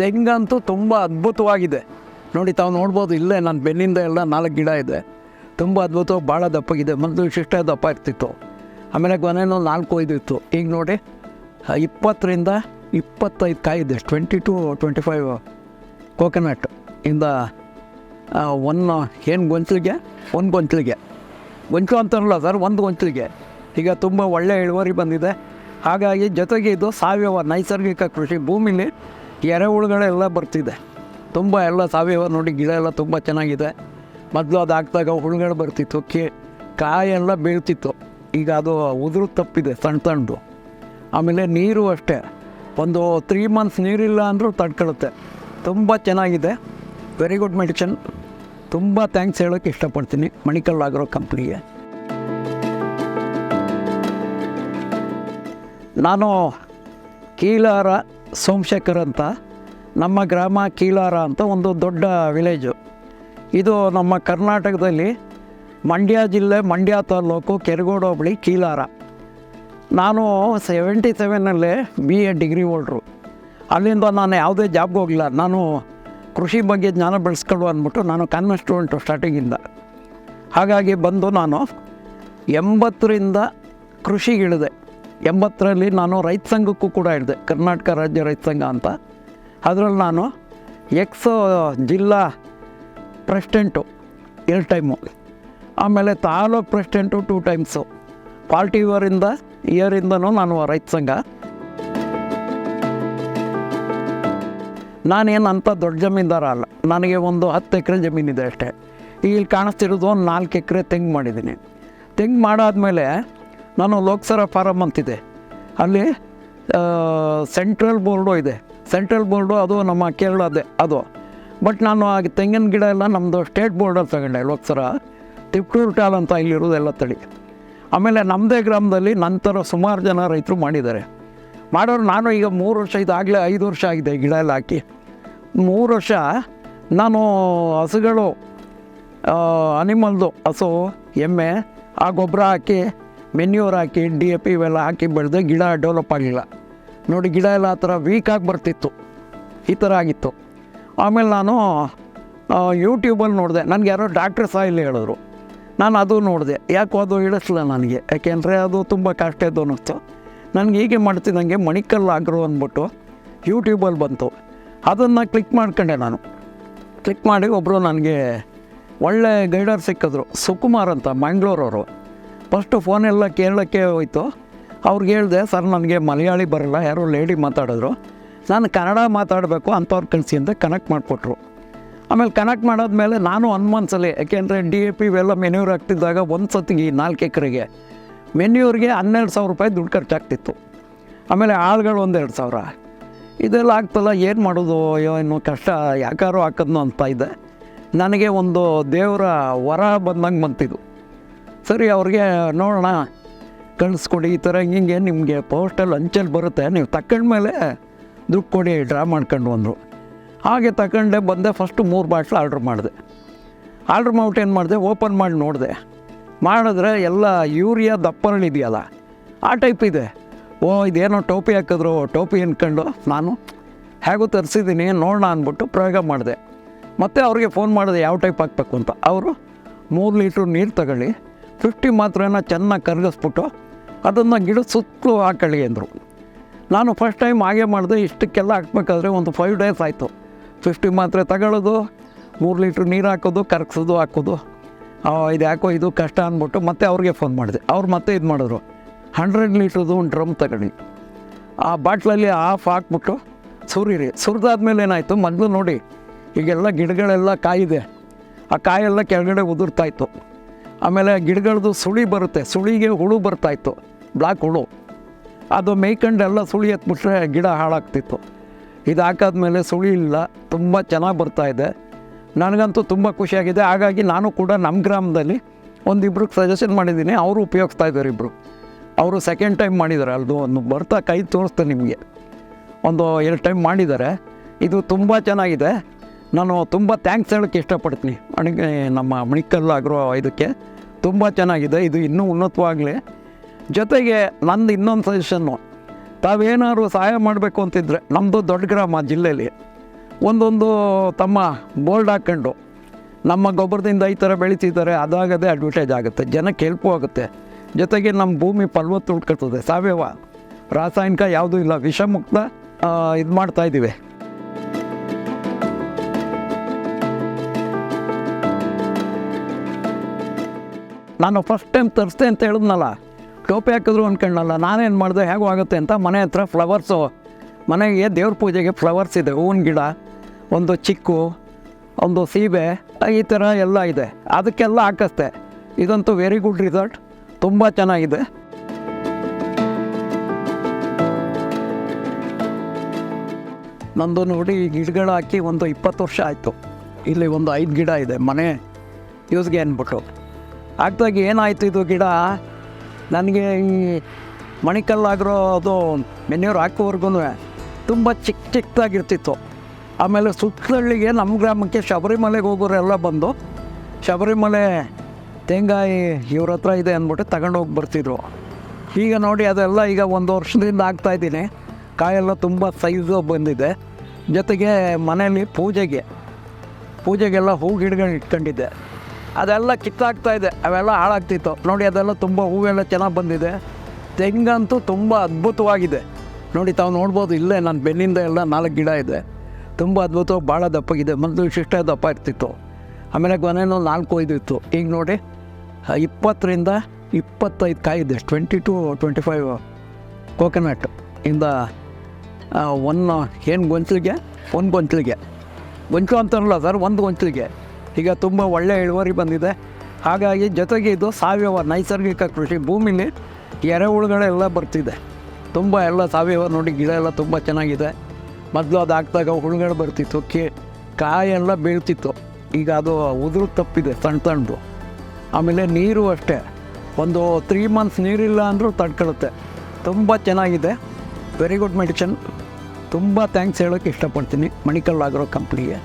ತೆಂಗಂತೂ ತುಂಬ ಅದ್ಭುತವಾಗಿದೆ. ನೋಡಿ ತಾವು ನೋಡ್ಬೋದು, ಇಲ್ಲೇ ನನ್ನ ಬೆನ್ನಿಂದ ಎಲ್ಲ 4 ಗಿಡ ಇದೆ. ತುಂಬ ಅದ್ಭುತವಾಗಿ ಭಾಳ ದಪ್ಪಗಿದೆ. ಮೊದಲು ಇಷ್ಟೇ ದಪ್ಪ ಇರ್ತಿತ್ತು, ಆಮೇಲೆ ಕೊನೆಯೂ 4-5 ಇತ್ತು. ಈಗ ನೋಡಿ 20ರಿಂದ 25 ಕಾಯಿ ಇದೆ. 20 to 25 ಕೋಕೋನಟ್ ಇಂದ ಏನು ಗೊಂಚಲಿಗೆ ಗೊಂಚಲು ಅಂತಾರಲ್ಲ ಸರ್, ಒಂದು ಗೊಂಚಲಿಗೆ ಈಗ ತುಂಬ ಒಳ್ಳೆಯ ಇಳುವರಿ ಬಂದಿದೆ. ಹಾಗಾಗಿ ಜೊತೆಗೆ ಇದು ಸಾವಯವ ನೈಸರ್ಗಿಕ ಕೃಷಿ. ಭೂಮಿಲಿ ಎರೆಹುಳುಗಳೆಲ್ಲ ಬರ್ತಿದೆ ತುಂಬ, ಎಲ್ಲ ಸಾವಯವ. ನೋಡಿ ಗಿಡ ಎಲ್ಲ ತುಂಬ ಚೆನ್ನಾಗಿದೆ. ಮೊದಲು ಅದು ಹಾಕಿದಾಗ ಹುಳುಗಳು ಬರ್ತಿತ್ತು, ಕಾಯೆಲ್ಲ ಬೀಳ್ತಿತ್ತು. ಈಗ ಅದು ಉದುರು ತಪ್ಪಿದೆ ಸಣ್ಣದು. ಆಮೇಲೆ ನೀರು ಅಷ್ಟೇ, ಒಂದು 3 months ನೀರಿಲ್ಲ ಅಂದರೂ ತಡ್ಕೊಳ್ಳುತ್ತೆ. ತುಂಬ ಚೆನ್ನಾಗಿದೆ. Very good medicine. ತುಂಬ ಥ್ಯಾಂಕ್ಸ್ ಹೇಳೋಕ್ಕೆ ಇಷ್ಟಪಡ್ತೀನಿ ಮಣಿಕಲ್ ಆಗ್ರೋ ಕಂಪ್ನಿಗೆ. ನಾನು ಕೀಲಾರ ಸೋಮಶೇಖರ್ ಅಂತ, ನಮ್ಮ ಗ್ರಾಮ ಕೀಲಾರ ಅಂತ ಒಂದು ದೊಡ್ಡ ವಿಲೇಜು. ಇದು ನಮ್ಮ ಕರ್ನಾಟಕದಲ್ಲಿ ಮಂಡ್ಯ ಜಿಲ್ಲೆ, ಮಂಡ್ಯ ತಾಲೂಕು, ಕೆರಗೋಡು ಹೋಬಳಿ, ಕೀಲಾರ. ನಾನು 77 BA ಡಿಗ್ರಿ ಹೋಲ್ಡ್ರು. ಅಲ್ಲಿಂದ ನಾನು ಯಾವುದೇ ಜಾಬ್ಗೆ ಹೋಗಲಿಲ್ಲ. ನಾನು ಕೃಷಿ ಬಗ್ಗೆ ಜ್ಞಾನ ಬೆಳೆಸ್ಕೊಳ್ಳು ಅಂದ್ಬಿಟ್ಟು ನಾನು ಕಾನ್ವೆಂಟ್ ಸ್ಟೂಡೆಂಟು ಸ್ಟಾರ್ಟಿಂಗಿಂದ. ಹಾಗಾಗಿ ಬಂದು ನಾನು 80ರಿಂದ ಕೃಷಿಗಿಳಿದೆ. 80ರಲ್ಲಿ ನಾನು ರೈತ ಸಂಘಕ್ಕೂ ಕೂಡ ಇಳಿದೆ, ಕರ್ನಾಟಕ ರಾಜ್ಯ ರೈತ ಸಂಘ ಅಂತ. ಅದರಲ್ಲಿ ನಾನು ಜಿಲ್ಲಾ ಪ್ರೆಸಿಡೆಂಟು 2 ಟೈಮು, ಆಮೇಲೆ ತಾಲೂಕು ಪ್ರೆಸಿಡೆಂಟು 2 ಟೈಮ್ಸು. ಪಾರ್ಟಿ ಇಯರಿಂದನೂ ನಾನು ರೈತ ಸಂಘ. ನಾನೇನಂತ ದೊಡ್ಡ ಜಮೀನ್ದಾರ ಅಲ್ಲ, ನನಗೆ ಒಂದು 10 ಎಕರೆ ಜಮೀನಿದೆ ಅಷ್ಟೇ. ಇಲ್ಲಿ ಕಾಣಿಸ್ತಿರೋದು ಒಂದು 4 ಎಕರೆ ತೆಂಗು ಮಾಡಿದ್ದೀನಿ. ತೆಂಗು ಮಾಡಾದಮೇಲೆ ನಾನು ಲೋಕಸರ ಫಾರಮ್ ಅಂತಿದೆ, ಅಲ್ಲಿ ಸೆಂಟ್ರಲ್ ಬೋರ್ಡು ಇದೆ. ಸೆಂಟ್ರಲ್ ಬೋರ್ಡು ಅದು ನಮ್ಮ ಕೇರಳದೇ ಅದು. ಬಟ್ ನಾನು ಆ ತೆಂಗಿನ ಗಿಡ ಎಲ್ಲ ನಮ್ಮದು ಸ್ಟೇಟ್ ಬೋರ್ಡಲ್ಲಿ ತಗೊಂಡೆ, ಲೋಕಸರ ತಿಪ್ಟೂರು ಟಾಲ್ ಅಂತ ಇಲ್ಲಿರೋದೆಲ್ಲ ತಳಿ. ಆಮೇಲೆ ನಮ್ಮದೇ ಗ್ರಾಮದಲ್ಲಿ ನಂತರ ಸುಮಾರು ಜನ ರೈತರು ಮಾಡಿದ್ದಾರೆ. ಮಾಡೋರು ನಾನು ಈಗ 3 ವರ್ಷ, ಇದಾಗಲೇ 5 ವರ್ಷ ಆಗಿದೆ ಗಿಡ ಎಲ್ಲ ಹಾಕಿ. 3 ವರ್ಷ ನಾನು ಹಸುಗಳು, ಅನಿಮಲ್ದು ಹಸು, ಎಮ್ಮೆ, ಆ ಗೊಬ್ಬರ ಹಾಕಿ, ಮೆನ್ಯೂರ್ ಹಾಕಿ, DAP ಇವೆಲ್ಲ ಹಾಕಿ ಬೆಳೆದೆ. ಗಿಡ ಡೆವಲಪ್ ಆಗಲಿಲ್ಲ. ನೋಡಿ ಗಿಡ ಎಲ್ಲ ಆ ಥರ ವೀಕಾಗಿ ಬರ್ತಿತ್ತು, ಈ ಥರ ಆಗಿತ್ತು. ಆಮೇಲೆ ನಾನು ಯೂಟ್ಯೂಬಲ್ಲಿ ನೋಡಿದೆ. ನನಗೆ ಯಾರೋ ಡಾಕ್ಟ್ರ್ ಸಾಯಿಲ್ ಹೇಳಿದ್ರು, ನಾನು ಅದು ನೋಡಿದೆ. ಯಾಕೋ ಅದು ಇಳಿಸಲಿಲ್ಲ ನನಗೆ, ಯಾಕೆಂದರೆ ಅದು ತುಂಬ ಕಷ್ಟ ಇದ್ದು ಅನ್ನಿಸ್ತು ನನಗೆ. ಹೀಗೆ ಮಾಡ್ತಿದ್ದಂಗೆ ಮಣಿಕಲ್ ಆಗ್ರೋ ಅಂದ್ಬಿಟ್ಟು ಯೂಟ್ಯೂಬಲ್ಲಿ ಬಂತು. ಅದನ್ನು ಕ್ಲಿಕ್ ಮಾಡ್ಕೊಂಡೆ. ನಾನು ಕ್ಲಿಕ್ ಮಾಡಿ ಒಬ್ಬರು ನನಗೆ ಒಳ್ಳೆ ಗೈಡರ್ ಸಿಕ್ಕಿದ್ರು, ಸುಕುಮಾರ್ ಅಂತ, ಮಂಗಳೂರವರು. ಫಸ್ಟು ಫೋನೆಲ್ಲ ಕೇರಳಕ್ಕೆ ಹೋಯ್ತು. ಅವ್ರಿಗೆ ಹೇಳಿದೆ, ಸರ್ ನನಗೆ ಮಲಯಾಳಿ ಬರಲ್ಲ, ಯಾರೋ ಲೇಡಿ ಮಾತಾಡಿದ್ರು, ನಾನು ಕನ್ನಡ ಮಾತಾಡಬೇಕು, ಅಂಥವ್ರು ಕಳಿಸಿ ಅಂತ ಕನೆಕ್ಟ್ ಮಾಡಿಕೊಟ್ರು. ಆಮೇಲೆ ಕನೆಕ್ಟ್ ಮಾಡಾದ್ಮೇಲೆ ನಾನು ಅನುಮಾನಿಸಲಿ, ಯಾಕೆಂದರೆ DAP ಇವೆಲ್ಲ ಮೆನ್ಯೂರ್ ಹಾಕ್ತಿದ್ದಾಗ ಒಂದು ಸತಿಗೆ 4 ಎಕರೆಗೆ ಮೆನ್ಯೂರ್ಗೆ 12,000 ರೂಪಾಯಿ ದುಡ್ಡು ಖರ್ಚಾಗ್ತಿತ್ತು. ಆಮೇಲೆ ಆಳುಗಳು 1,000-2,000. ಇದೆಲ್ಲ ಆಗ್ತಲ್ಲ, ಏನು ಮಾಡೋದು, ಅಯ್ಯೋ ಇನ್ನೂ ಕಷ್ಟ, ಯಾಕಾರೋ ಹಾಕೋದ್ನು ಅಂತ ಇದೆ. ನನಗೆ ಒಂದು ದೇವರ ವರ ಬಂದಂಗೆ ಬಂತಿದ್ದು. ಸರಿ ಅವ್ರಿಗೆ ನೋಡೋಣ, ಕಳಿಸ್ಕೊಡಿ, ಈ ಥರ ಹಿಂಗೆ ನಿಮಗೆ ಪೋಸ್ಟಲ್ಲಿ ಅಂಚಲ್ಲಿ ಬರುತ್ತೆ, ನೀವು ತಗೊಂಡ್ಮೇಲೆ ದುಡ್ಡು ಕೊಡಿ, ಡ್ರಾ ಮಾಡ್ಕೊಂಡು ಅಂದರು. ಹಾಗೆ ತಗೊಂಡೆ ಬಂದೆ. ಫಸ್ಟು 3 ಬಾಟ್ಲು ಆರ್ಡ್ರ್ ಮಾಡಿದೆ. ಆರ್ಡ್ರ್ ಮಾಡ್ಬಿಟ್ಟು ಏನು ಮಾಡಿದೆ, ಓಪನ್ ಮಾಡಿ ನೋಡಿದೆ. ಮಾಡಿದ್ರೆ ಎಲ್ಲ ಯೂರಿಯಾ ದಪ್ಪರಳಿದೆಯಲ್ಲ ಆ ಟೈಪ್ ಇದೆ. ಇದೇನೋ ಟೋಪಿ ಹಾಕಿದ್ರು, ಟೋಪಿ ಅಂದ್ಕೊಂಡು ನಾನು ಹೇಗೂ ತರಿಸಿದ್ದೀನಿ ನೋಡೋಣ ಅಂದ್ಬಿಟ್ಟು ಪ್ರಯೋಗ ಮಾಡಿದೆ. ಮತ್ತು ಅವ್ರಿಗೆ ಫೋನ್ ಮಾಡಿದೆ ಯಾವ ಟೈಪ್ ಹಾಕಬೇಕು ಅಂತ. ಅವರು 3 ಲೀಟ್ರ್ ನೀರು ತಗೊಳ್ಳಿ, 50 ಮಾತ್ರೆನ ಚೆನ್ನಾಗಿ ಕರಗಿಸ್ಬಿಟ್ಟು ಅದನ್ನು ಗಿಡದ ಸುತ್ತಲೂ ಹಾಕೊಳ್ಳಿ ಅಂದರು. ನಾನು ಫಸ್ಟ್ ಟೈಮ್ ಹಾಗೆ ಮಾಡಿದೆ. ಇಷ್ಟಕ್ಕೆಲ್ಲ ಹಾಕ್ಬೇಕಾದ್ರೆ ಒಂದು 5 days ಆಯಿತು. 50 ಮಾತ್ರೆ ತಗೊಳ್ಳೋದು, 3 ಲೀಟ್ರ್ ನೀರು ಹಾಕೋದು, ಕರಗಿಸೋದು, ಹಾಕೋದು. ಇದು ಯಾಕೋ ಇದು ಕಷ್ಟ ಅಂದ್ಬಿಟ್ಟು ಮತ್ತೆ ಅವ್ರಿಗೆ ಫೋನ್ ಮಾಡಿದೆ. ಅವ್ರು ಮತ್ತೆ ಇದು ಮಾಡಿದ್ರು, 100 ಲೀಟ್ರದ್ದು ಒಂದು ಡ್ರಮ್ ತಗೊಳ್ಳಿ, ಆ ಬಾಟ್ಲಲ್ಲಿ ಹಾಫ್ ಹಾಕ್ಬಿಟ್ಟು ಸುರಿರಿ. ಸುರಿದಾದ್ಮೇಲೆ ಏನಾಯಿತು, ಮೊದಲು ನೋಡಿ ಈಗೆಲ್ಲ ಗಿಡಗಳೆಲ್ಲ ಕಾಯಿದೆ, ಆ ಕಾಯೆಲ್ಲ ಕೆಳಗಡೆ ಉದುರ್ತಾಯಿತ್ತು. ಆಮೇಲೆ ಗಿಡಗಳದ್ದು ಸುಳಿ ಬರುತ್ತೆ, ಸುಳಿಗೆ ಹುಳು ಬರ್ತಾಯಿತ್ತು, ಬ್ಲ್ಯಾಕ್ ಹುಳು. ಅದು ಮೇಯ್ಕೊಂಡೆಲ್ಲ ಸುಳಿ ಎತ್ಬಿಟ್ರೆ ಗಿಡ ಹಾಳಾಗ್ತಿತ್ತು. ಇದು ಹಾಕಾದ್ಮೇಲೆ ಸುಳಿ ಇಲ್ಲ, ತುಂಬ ಚೆನ್ನಾಗಿ ಬರ್ತಾಯಿದೆ. ನನಗಂತೂ ತುಂಬ ಖುಷಿಯಾಗಿದೆ. ಹಾಗಾಗಿ ನಾನು ಕೂಡ ನಮ್ಮ ಗ್ರಾಮದಲ್ಲಿ ಒಂದಿಬ್ರಿಗೆ ಸಜೆಷನ್ ಮಾಡಿದ್ದೀನಿ, ಅವರು ಉಪಯೋಗಿಸ್ತಾ ಇದ್ದಾರೆ. ಇಬ್ಬರು ಅವರು ಸೆಕೆಂಡ್ ಟೈಮ್ ಮಾಡಿದ್ದಾರೆ. ಅದು ಒಂದು ಬರ್ತಾ ಕೈ ತೋರಿಸ್ತೆ ನಿಮಗೆ, ಒಂದು 2 ಟೈಮ್ ಮಾಡಿದ್ದಾರೆ. ಇದು ತುಂಬ ಚೆನ್ನಾಗಿದೆ. ನಾನು ತುಂಬ ಥ್ಯಾಂಕ್ಸ್ ಹೇಳೋಕ್ಕೆ ಇಷ್ಟಪಡ್ತೀನಿ ನಮ್ಮ ಮಣಿಕಲ್ ಆಗ್ರೋ ಇದಕ್ಕೆ. ತುಂಬ ಚೆನ್ನಾಗಿದೆ, ಇದು ಇನ್ನೂ ಉನ್ನತವಾಗಲಿ. ಜೊತೆಗೆ ನಂದು ಇನ್ನೊಂದು ಸಜೆಷನ್ನು, ತಾವೇನಾದ್ರು ಸಹಾಯ ಮಾಡಬೇಕು ಅಂತಿದ್ರೆ, ನಮ್ಮದು ದೊಡ್ಡ ಗ್ರಾಮ ಜಿಲ್ಲೆಯಲ್ಲಿ, ಒಂದೊಂದು ತಮ್ಮ ಬೋರ್ಡ್ ಹಾಕ್ಕೊಂಡು ನಮ್ಮ ಗೊಬ್ಬರದಿಂದ ಈ ಥರ ಬೆಳೀತಿದ್ದಾರೆ, ಅದಾಗದೇ ಅಡ್ವರ್ಟೈಸ್ ಆಗುತ್ತೆ, ಜನಕ್ಕೆ ಹೆಲ್ಪು ಆಗುತ್ತೆ. ಜೊತೆಗೆ ನಮ್ಮ ಭೂಮಿ ಫಲವತ್ತು ಉಳ್ಕೊಳ್ತದೆ. ಸಾವಯವ ರಾಸಾಯನಿಕ ಯಾವುದೂ ಇಲ್ಲ, ವಿಷಮುಕ್ತ ಇದು ಮಾಡ್ತಾಯಿದ್ದೀವಿ. ನಾನು ಫಸ್ಟ್ ಟೈಮ್ ತರಿಸ್ದೆ ಅಂತ ಹೇಳಿದ್ನಲ್ಲ, ಟೋಪಿ ಹಾಕಿದ್ರು ಅಂದ್ಕೊಂಡಲ್ಲ, ನಾನೇನು ಮಾಡಿದೆ ಹೇಗೂ ಆಗುತ್ತೆ ಅಂತ ಮನೆ ಹತ್ರ ಫ್ಲವರ್ಸು, ಮನೆಗೆ ದೇವ್ರ ಪೂಜೆಗೆ ಫ್ಲವರ್ಸ್ ಇದೆ, ಹೂವಿನ ಗಿಡ, ಒಂದು ಚಿಕ್ಕು, ಒಂದು ಸೀಬೆ, ಈ ಥರ ಎಲ್ಲ ಇದೆ, ಅದಕ್ಕೆಲ್ಲ ಹಾಕಿಸ್ದೆ. ಇದಂತೂ ವೆರಿ ಗುಡ್ ರಿಸಲ್ಟ್, ತುಂಬ ಚೆನ್ನಾಗಿದೆ. ನಂದು ನೋಡಿ ಈ ಗಿಡಗಳು ಹಾಕಿ ಒಂದು 20 ವರ್ಷ ಆಯಿತು. ಇಲ್ಲಿ ಒಂದು 5 ಗಿಡ ಇದೆ ಮನೆ ಯೂಸ್ಗೆ ಅಂದ್ಬಿಟ್ಟು. ಹಾಕ್ದಾಗ ಏನಾಯಿತು, ಇದು ಗಿಡ ನನಗೆ ಈ ಮಣಿಕಲ್ಲಾಗಿರೋ ಅದು ಮೆನ್ಯೂರ್ ಹಾಕೋವರೆಗೂ ತುಂಬ ಚಿಕ್ಕದಾಗಿರ್ತಿತ್ತು. ಆಮೇಲೆ ಸುತ್ತಹಳ್ಳಿಗೆ ನಮ್ಮ ಗ್ರಾಮಕ್ಕೆ ಶಬರಿಮಲೆಗೆ ಹೋಗೋರೆಲ್ಲ ಬಂದು ಶಬರಿಮಲೆ ತೆಂಗಾಯಿ ಇವ್ರ ಹತ್ರ ಇದೆ ಅಂದ್ಬಿಟ್ಟು ತಗೊಂಡೋಗಿ ಬರ್ತಿದ್ರು. ಈಗ ನೋಡಿ ಅದೆಲ್ಲ ಈಗ 1 ವರ್ಷದಿಂದ ಆಗ್ತಾಯಿದ್ದೀನಿ. ಕಾಯೆಲ್ಲ ತುಂಬ ಸೈಜು ಬಂದಿದೆ. ಜೊತೆಗೆ ಮನೇಲಿ ಪೂಜೆಗೆಲ್ಲ ಹೂ ಗಿಡಗಳು ಇಟ್ಕೊಂಡಿದ್ದೆ, ಅದೆಲ್ಲ ಕಿತ್ತಾಗ್ತಾಯಿದೆ, ಅವೆಲ್ಲ ಹಾಳಾಗ್ತಿತ್ತು. ನೋಡಿ ಅದೆಲ್ಲ ತುಂಬ ಹೂವೆಲ್ಲ ಚೆನ್ನಾಗಿ ಬಂದಿದೆ. ತೆಂಗಂತೂ ತುಂಬ ಅದ್ಭುತವಾಗಿದೆ. ನೋಡಿ ತಾವು ನೋಡ್ಬೋದು, ಇಲ್ಲೇ ನನ್ನ ಬೆನ್ನಿಂದ ಎಲ್ಲ 4 ಗಿಡ ಇದೆ, ತುಂಬ ಅದ್ಭುತವಾಗಿ ಭಾಳ ದಪ್ಪಗಿದೆ. ಮೊದಲು ಇಷ್ಟ ದಪ್ಪ ಇರ್ತಿತ್ತು, ಆಮೇಲೆ ಕೊನೆಯೂ 4-5 ಇತ್ತು. ಈಗ ನೋಡಿ 20ರಿಂದ 25 ಕಾಯಿ ಇದೆ. 20 to 25 ಕೋಕೋನಟ್ ಇಂದ ಏನು ಗೊಂಚಲಿಗೆ ಗೊಂಚಲು ಅಂತಾರಲ್ಲ ಸರ್, ಒಂದು ಗೊಂಚಲಿಗೆ ಈಗ ತುಂಬ ಒಳ್ಳೆಯ ಇಳುವರಿ ಬಂದಿದೆ. ಹಾಗಾಗಿ ಜೊತೆಗೆ ಇದು ಸಾವಯವ ನೈಸರ್ಗಿಕ ಕೃಷಿ, ಭೂಮಿಲಿ ಎರೆಹುಳುಗಳೆಲ್ಲ ಬರ್ತಿದೆ, ತುಂಬ ಎಲ್ಲ ಸಾವಯವ. ನೋಡಿ ಗಿಡ ಎಲ್ಲ ತುಂಬ ಚೆನ್ನಾಗಿದೆ. ಮೊದಲು ಅದು ಹಾಕಿದಾಗ ಹುಳುಗಳು ಬರ್ತಿತ್ತು, ಕಾಯೆಲ್ಲ ಬೀಳ್ತಿತ್ತು. ಈಗ ಅದು ಉದುರು ತಪ್ಪಿದೆ ಸಣ್ಣದು. ಆಮೇಲೆ ನೀರು ಅಷ್ಟೇ, ಒಂದು 3 months ನೀರಿಲ್ಲ ಅಂದರೂ ತಡ್ಕೊಳ್ಳುತ್ತೆ. ತುಂಬ ಚೆನ್ನಾಗಿದೆ, ವೆರಿ ಗುಡ್ ಮೆಡಿಸಿನ್. ತುಂಬ ಥ್ಯಾಂಕ್ಸ್ ಹೇಳೋಕ್ಕೆ ಇಷ್ಟಪಡ್ತೀನಿ ಮಣಿಕಲ್ ಆಗ್ರೋ ಕಂಪ್ನಿಗೆ.